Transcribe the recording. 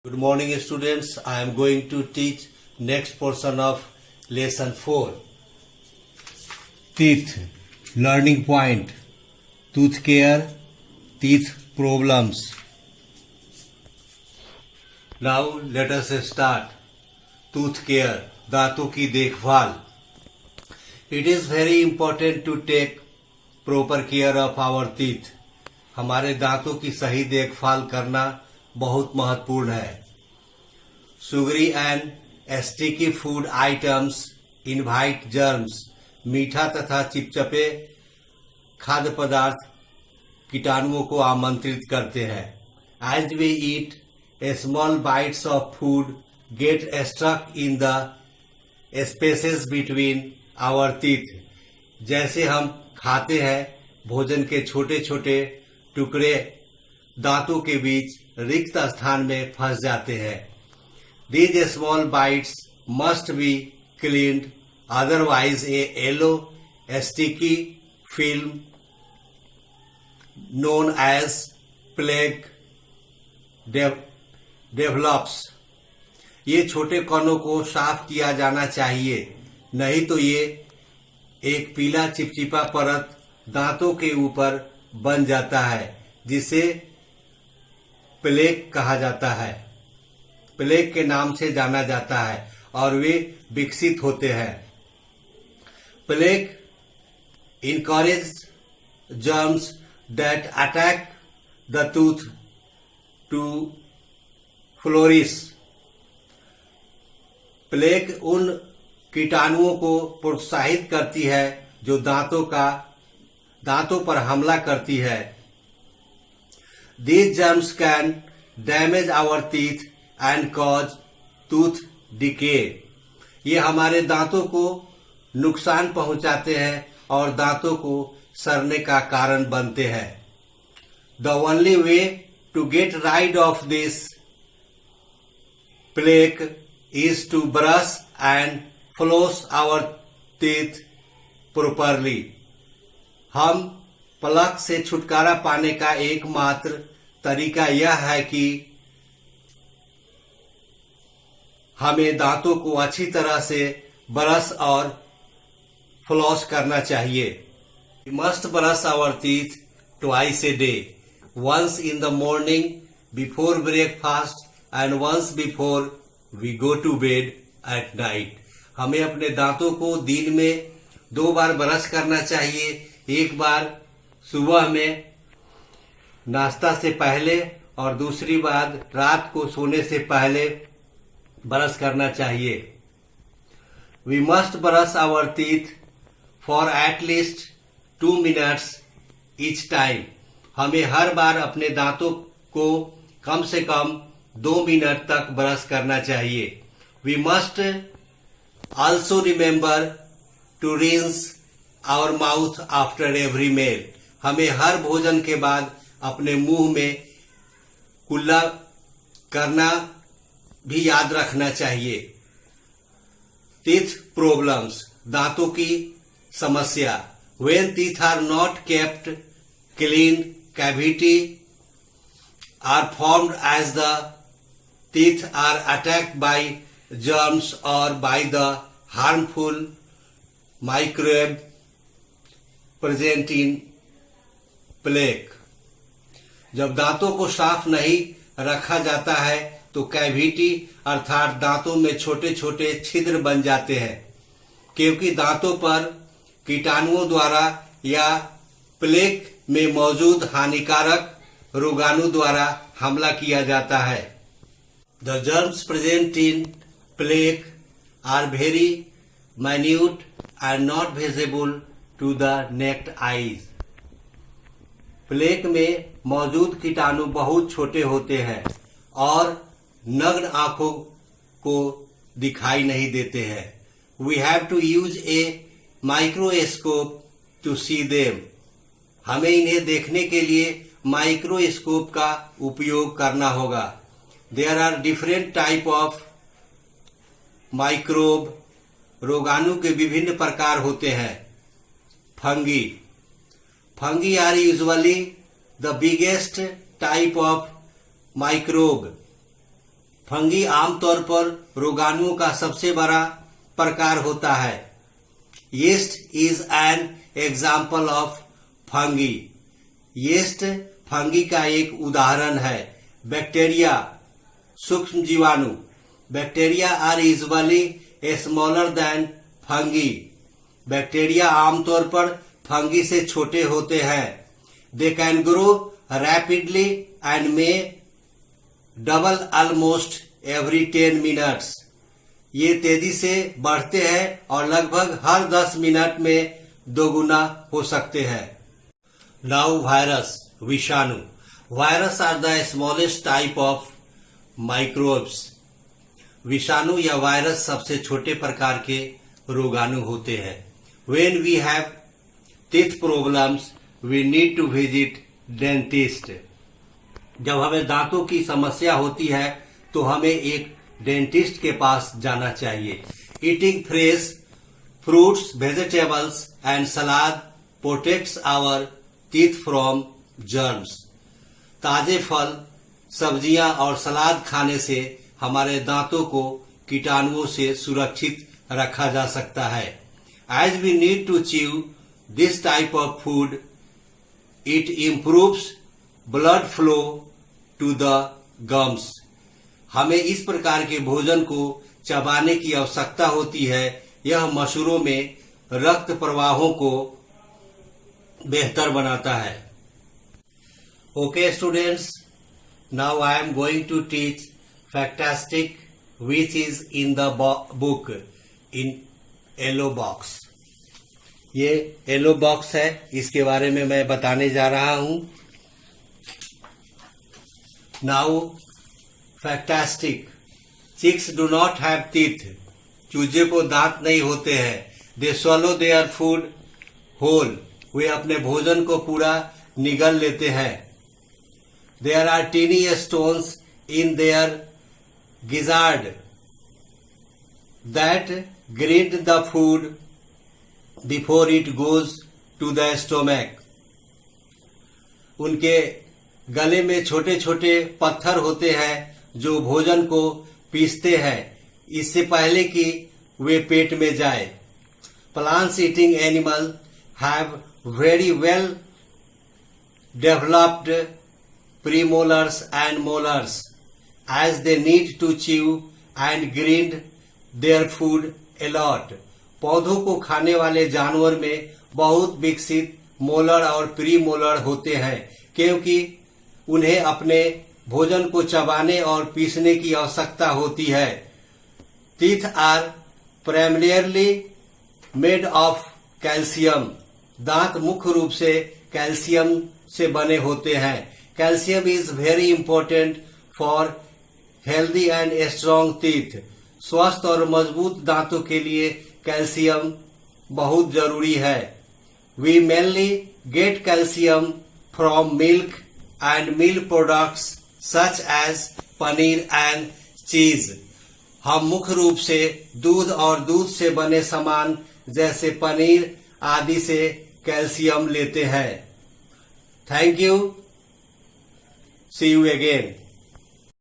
Good morning students, I am going to teach next portion of lesson 4. Teeth, learning point, tooth care, teeth problems. Now let us start. Tooth care, दांतों की देखभाल. It is very important to take proper care of our teeth. हमारे दांतों की सही देखभाल करना बहुत महत्वपूर्ण है. Sugary and sticky food items invite germs. मीठा तथा चिपचिपे खाद्य पदार्थ कीटाणुओं को आमंत्रित करते हैं. As we eat, small bites of food get stuck in the spaces between our teeth. जैसे हम खाते हैं, भोजन के छोटे छोटे टुकड़े दांतों के बीच रिक्त स्थान में फंस जाते हैं. These small bites must be cleaned, otherwise a yellow sticky film known as plaque develops. ये छोटे कणों को साफ किया जाना चाहिए, नहीं तो ये एक पीला चिपचिपा परत दांतों के ऊपर बन जाता है, जिसे प्लेक कहा जाता है. प्लेग के नाम से जाना जाता है और वे विकसित होते हैं. Plaque encourage germs that attack the tooth to flourish. Plaque उन कीटाणुओं को प्रोत्साहित करती है जो दांतों पर हमला करती है. These germs can damage our teeth and cause tooth decay. ये हमारे दांतों को नुकसान पहुंचाते हैं और दांतों को सड़ने का कारण बनते हैं. The only way to get rid of this plaque is to brush and floss our teeth properly. हम प्लग से छुटकारा पाने का एकमात्र तरीका यह है कि हमें दांतों को अच्छी तरह से ब्रश और फ्लॉस करना चाहिए. We must brush our teeth twice a day, once in the morning before breakfast and once before we go to bed at night. हमें अपने दांतों को दिन में 2 बार ब्रश करना चाहिए, एक बार सुबह में नाश्ता से पहले और दूसरी बार रात को सोने से पहले ब्रश करना चाहिए. We must brush our teeth for at least 2 minutes each time. हमें हर बार अपने दांतों को कम से कम 2 मिनट तक ब्रश करना चाहिए. We must also remember to rinse our mouth after every meal. हमें हर भोजन के बाद अपने मुंह में कुल्ला करना भी याद रखना चाहिए. Teeth problems, दांतों की समस्या. When teeth are not kept clean, cavity are formed as the teeth are attacked by germs or by the harmful microbe present in plaque. जब दांतों को साफ नहीं रखा जाता है तो कैविटी अर्थात दांतों में छोटे छोटे छिद्र बन जाते हैं, क्योंकि दांतों पर कीटाणुओं द्वारा या प्लेक में मौजूद हानिकारक रोगाणु द्वारा हमला किया जाता है. The germs present in plaque are very minute and not visible to the naked eyes. Plaque में मौजूद कीटाणु बहुत छोटे होते हैं और नग्न आंखों को दिखाई नहीं देते हैं. We have to use a microscope to see them. हमें इन्हें देखने के लिए माइक्रोस्कोप का उपयोग करना होगा. There are different type of microbe. रोगाणु के विभिन्न प्रकार होते हैं. Fungi. Fungi are usually the biggest type of microbe. Fungi आमतौर पर रोगाणुओं का सबसे बड़ा प्रकार होता है। Yeast is an example of fungi. Yeast fungi का एक उदाहरण है। बैक्टीरिया सूक्ष्म जीवाणु। Bacteria are usually smaller than fungi. Bacteria आमतौर पर फंगी से छोटे होते हैं। They can grow rapidly and may double almost every 10 minutes. ये तेजी से बढ़ते हैं और लगभग हर 10 मिनट में दोगुना हो सकते हैं। नाउ वायरस विषाणु। Virus are the smallest type of microbes. विषाणु या वायरस सबसे छोटे प्रकार के रोगाणु होते हैं। When we have teeth problems, we need to visit dentist. जब हमें दांतों की समस्या होती है तो हमें एक डेंटिस्ट के पास जाना चाहिए। Eating fresh fruits, vegetables and salad protects our teeth from germs. ताजे फल, सब्जियां और सलाद खाने से हमारे दांतों को कीटाणुओं से सुरक्षित रखा जा सकता है। As we need to chew this type of food, it improves blood flow to the gums. हमें इस प्रकार के भोजन को चबाने की आवश्यकता होती है। यह मसूड़ों में रक्त प्रवाहों को बेहतर बनाता है। Okay students, now I am going to teach Factastic which is in the book in yellow box. ये येलो बॉक्स है, इसके बारे में मैं बताने जा रहा हूं। Now fantastic. Chicks do not have teeth. चूजे को दांत नहीं होते हैं। They swallow their food whole. वे अपने भोजन को पूरा निगल लेते हैं। There are tiny stones in their gizzard that grind the food before it goes to the stomach. उनके गले में छोटे छोटे पत्थर होते हैं जो भोजन को पीसते हैं इससे पहले कि वे पेट में जाए। Plants eating animal have very well developed premolars and molars as they need to chew and grind their food a lot. पौधों को खाने वाले जानवर में बहुत विकसित मोलर और प्री मोलर होते हैं क्योंकि उन्हें अपने भोजन को चबाने और पीसने की आवश्यकता होती है। Teeth are primarily made of calcium. दांत मुख्य रूप से कैल्शियम से बने होते हैं। Calcium is very important for healthy and strong teeth. स्वस्थ और मजबूत दांतों के लिए कैल्शियम बहुत जरूरी है। We mainly get calcium from milk and milk products such as paneer and cheese. हम मुख्य रूप से दूध और दूध से बने सामान जैसे पनीर आदि से कैल्शियम लेते हैं। Thank you. See you again.